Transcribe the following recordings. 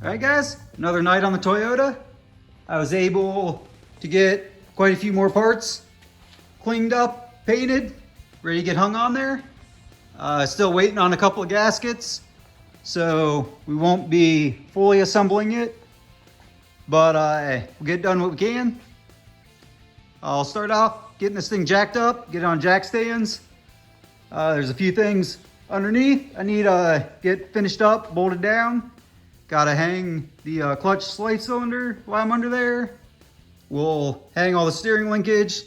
All right, guys, another night on the Toyota. I was able to get quite a few more parts cleaned up, painted, ready to get hung on there. Still waiting on a couple of gaskets, so we won't be fully assembling it, but we'll get done what we can. I'll start off getting this thing jacked up, get it on jack stands. There's a few things underneath I need to get finished up, bolted down. Gotta hang the clutch slave cylinder while I'm under there. We'll hang all the steering linkage,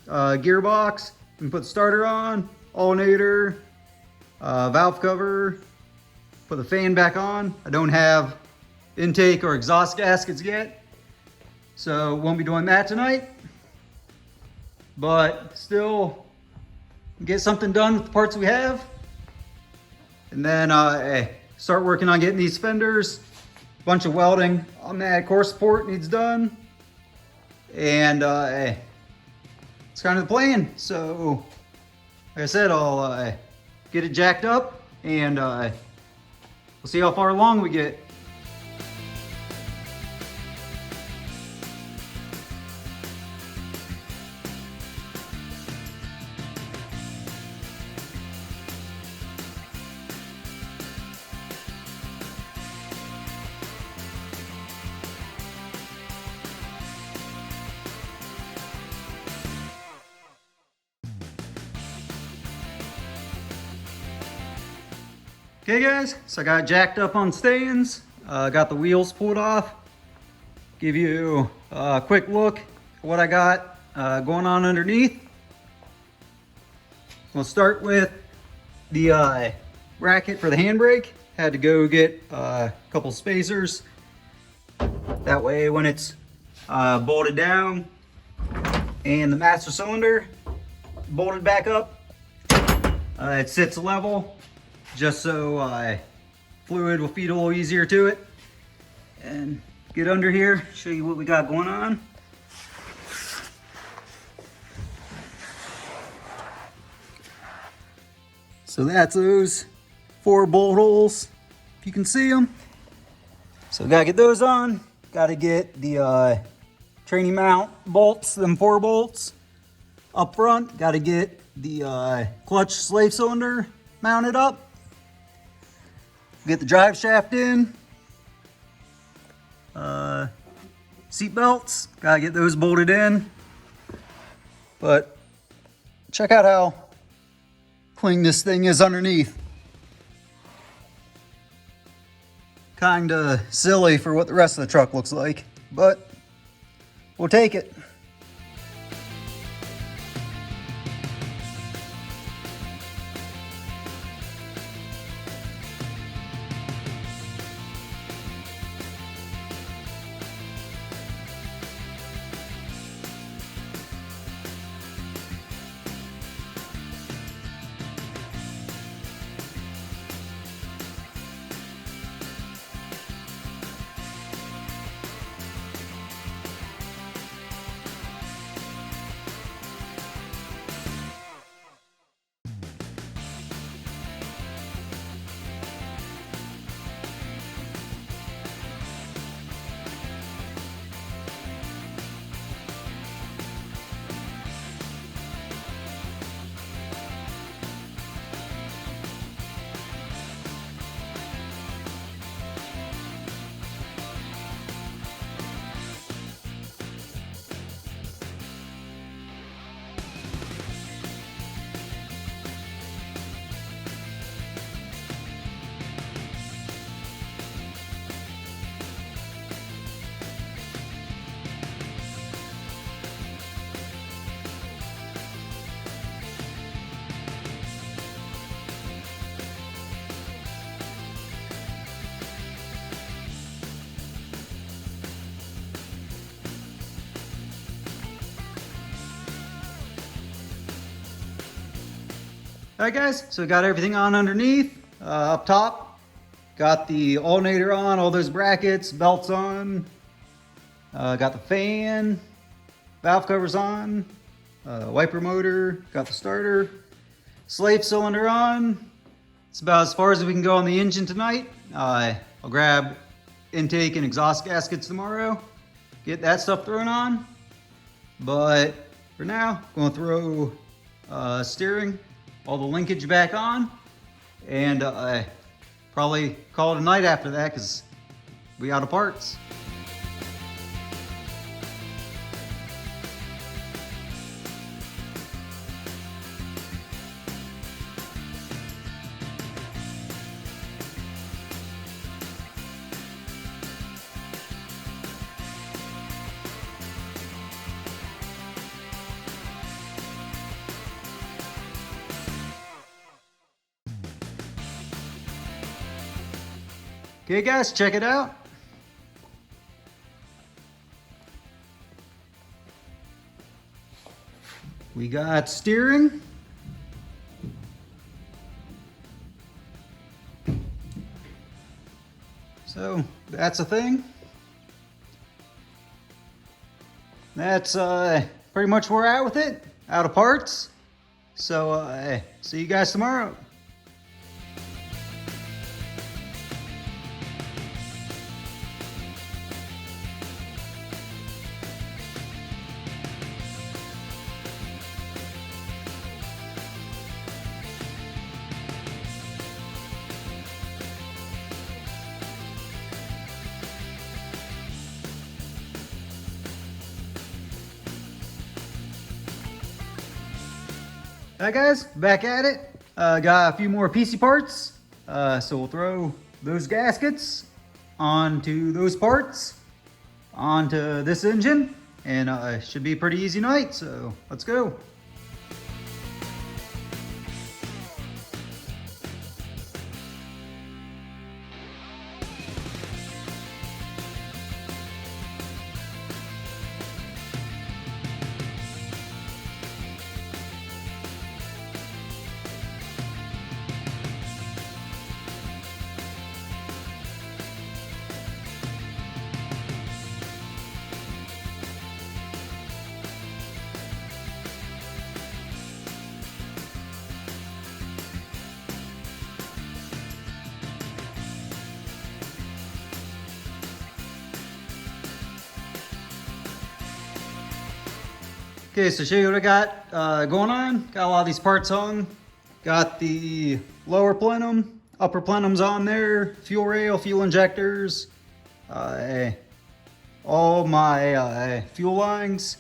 gearbox, and put the starter on, alternator, valve cover, put the fan back on. I don't have intake or exhaust gaskets yet, so won't be doing that tonight. But still get something done with the parts we have. And then start working on getting these fenders. Bunch of welding on that core support needs done. And it's kind of the plan. So, like I said, I'll get it jacked up and we'll see how far along we get. Okay guys, so I got jacked up on stands, got the wheels pulled off. Give you a quick look at what I got going on underneath. We'll start with the bracket for the handbrake. Had to go get a couple spacers. That way when it's bolted down and the master cylinder bolted back up, it sits level. Just so fluid will feed a little easier to it. And get under here, show you what we got going on. So that's those 4 bolt holes, if you can see them. So gotta get those on. Gotta get the training mount bolts, them 4 bolts up front. Gotta get the clutch slave cylinder mounted up. Get the drive shaft in. Seat belts, gotta get those bolted in. But check out how clean this thing is underneath. Kinda silly for what the rest of the truck looks like, but we'll take it. All right guys, so got everything on underneath. Up top, got the alternator on, all those brackets, belts on. Got the fan, valve covers on, wiper motor, got the starter, slave cylinder on. It's about as far as we can go on the engine tonight. I'll grab intake and exhaust gaskets tomorrow. Get that stuff thrown on. But for now, going to throw steering, all the linkage back on, and probably call it a night after that because we out of parts. Okay guys, check it out. We got steering. So that's a thing. That's pretty much where we're at with it. Out of parts. So see you guys tomorrow. Alright guys, back at it. Got a few more PC parts. So we'll throw those gaskets onto those parts, onto this engine, and it should be a pretty easy night, so let's go. Okay, so show you what I got going on. Got a lot of these parts hung. Got the lower plenum, upper plenums on there, fuel rail, fuel injectors, all my fuel lines,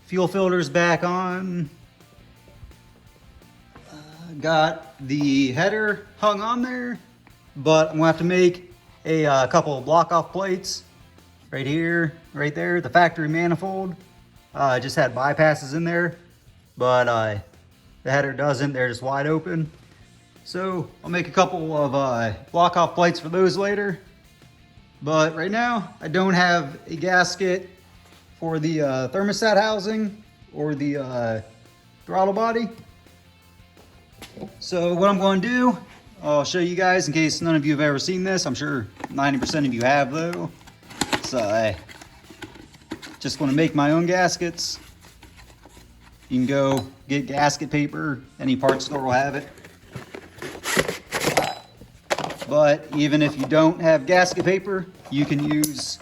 fuel filters back on. Got the header hung on there, but I'm gonna have to make a couple of block off plates right here, right there, the factory manifold. Just had bypasses in there, but the header doesn't. They're just wide open. So I'll make a couple of block off plates for those later. But right now, I don't have a gasket for the thermostat housing or the throttle body. So what I'm going to do, I'll show you guys in case none of you have ever seen this. I'm sure 90% of you have though. So just going to make my own gaskets. You can go get gasket paper. Any parts store will have it. But even if you don't have gasket paper, you could use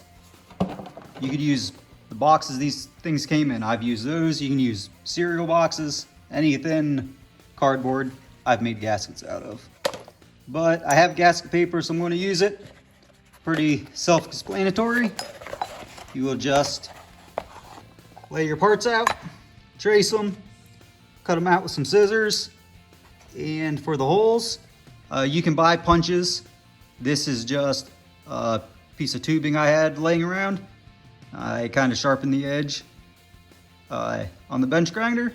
the boxes these things came in. I've used those. You can use cereal boxes, any thin cardboard I've made gaskets out of. But I have gasket paper, so I'm going to use it. Pretty self-explanatory. You will just lay your parts out, trace them, cut them out with some scissors. And for the holes, you can buy punches. This is just a piece of tubing I had laying around. I kind of sharpened the edge on the bench grinder.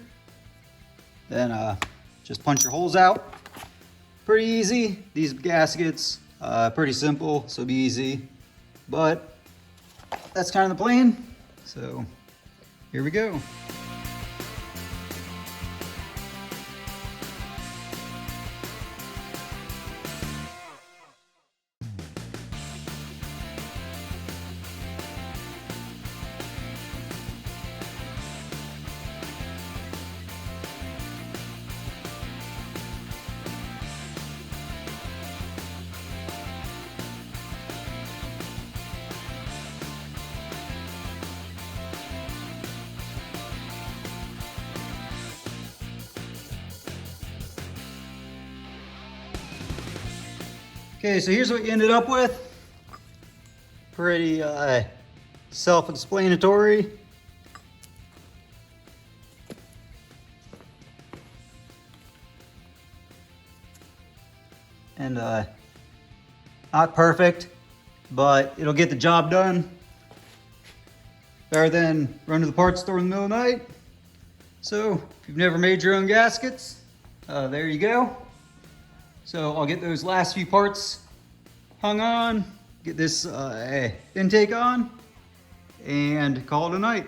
Then just punch your holes out. Pretty easy. These gaskets, pretty simple, so be easy. But that's kind of the plan. So here we go. Okay, so here's what you ended up with. Pretty self-explanatory. And not perfect, but it'll get the job done. Better than run to the parts store in the middle of the night. So if you've never made your own gaskets, there you go. So I'll get those last few parts hung on, get this intake on, and call it a night.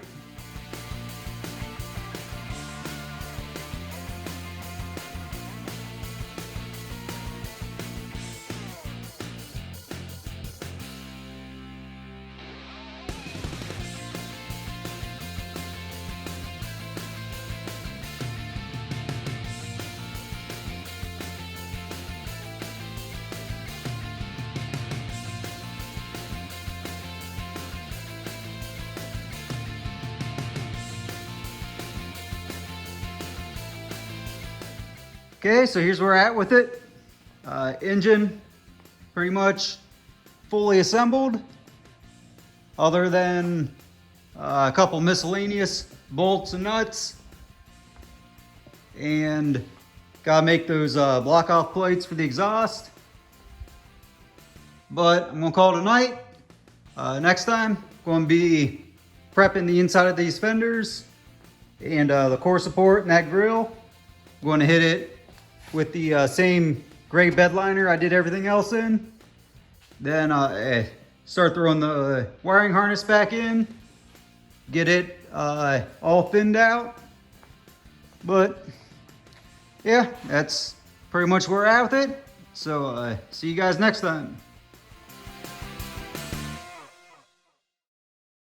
Okay, so here's where we're at with it. Engine pretty much fully assembled, other than a couple miscellaneous bolts and nuts. And gotta make those block off plates for the exhaust. But I'm gonna call it a night. Next time, I'm gonna be prepping the inside of these fenders and the core support and that grill. I'm going to hit it with the same gray bed liner I did everything else in. Then start throwing the wiring harness back in, get it all thinned out. But yeah, that's pretty much where we're at with it. So see you guys next time.